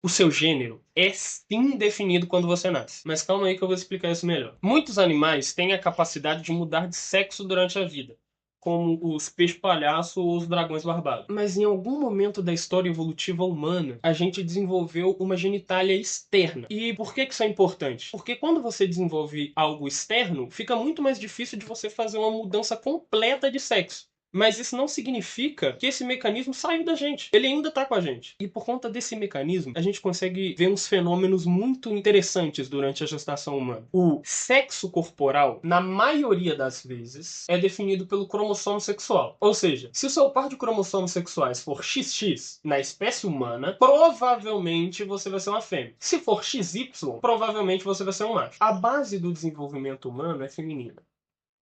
O seu gênero é sim definido quando você nasce. Mas calma aí que eu vou explicar isso melhor. Muitos animais têm a capacidade de mudar de sexo durante a vida, como os peixe-palhaço ou os dragões barbados. Mas em algum momento da história evolutiva humana, a gente desenvolveu uma genitália externa. E por que isso é importante? Porque quando você desenvolve algo externo, fica muito mais difícil de você fazer uma mudança completa de sexo. Mas isso não significa que esse mecanismo saiu da gente. Ele ainda está com a gente. E por conta desse mecanismo, a gente consegue ver uns fenômenos muito interessantes durante a gestação humana. O sexo corporal, na maioria das vezes, é definido pelo cromossomo sexual. Ou seja, se o seu par de cromossomos sexuais for XX na espécie humana, provavelmente você vai ser uma fêmea. Se for XY, provavelmente você vai ser um macho. A base do desenvolvimento humano é feminina.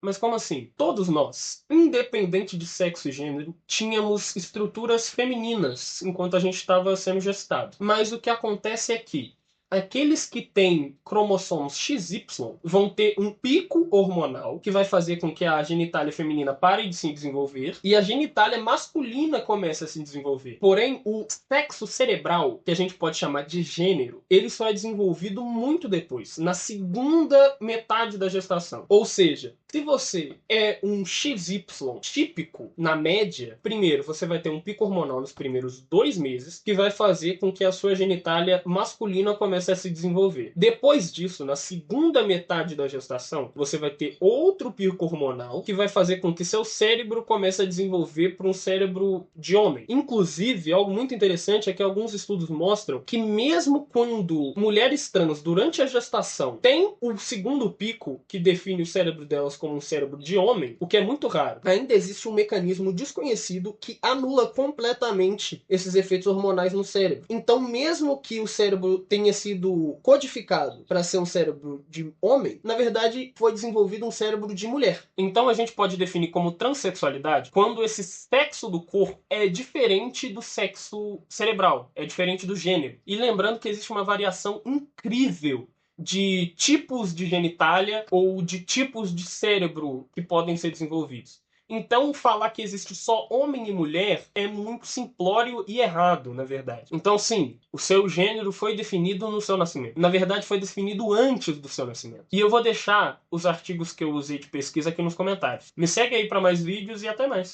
Mas como assim? Todos nós, independente de sexo e gênero, tínhamos estruturas femininas enquanto a gente estava sendo gestado. Mas o que acontece é que aqueles que têm cromossomos XY vão ter um pico hormonal que vai fazer com que a genitália feminina pare de se desenvolver e a genitália masculina comece a se desenvolver. Porém, o sexo cerebral, que a gente pode chamar de gênero, ele só é desenvolvido muito depois, na segunda metade da gestação. Ou seja, se você é um XY típico, na média, primeiro você vai ter um pico hormonal nos primeiros 2 meses, que vai fazer com que a sua genitália masculina comece a se desenvolver. Depois disso, na segunda metade da gestação, você vai ter outro pico hormonal, que vai fazer com que seu cérebro comece a desenvolver para um cérebro de homem. Inclusive, algo muito interessante é que alguns estudos mostram que mesmo quando mulheres trans, durante a gestação, têm o segundo pico, que define o cérebro delas como um cérebro de homem, o que é muito raro, ainda existe um mecanismo desconhecido que anula completamente esses efeitos hormonais no cérebro. Então, mesmo que o cérebro tenha sido codificado para ser um cérebro de homem, na verdade foi desenvolvido um cérebro de mulher. Então, a gente pode definir como transexualidade quando esse sexo do corpo é diferente do sexo cerebral, é diferente do gênero. E lembrando que existe uma variação incrível de tipos de genitália ou de tipos de cérebro que podem ser desenvolvidos. Então, falar que existe só homem e mulher é muito simplório e errado, na verdade. Então, sim, o seu gênero foi definido no seu nascimento. Na verdade, foi definido antes do seu nascimento. E eu vou deixar os artigos que eu usei de pesquisa aqui nos comentários. Me segue aí para mais vídeos e até mais.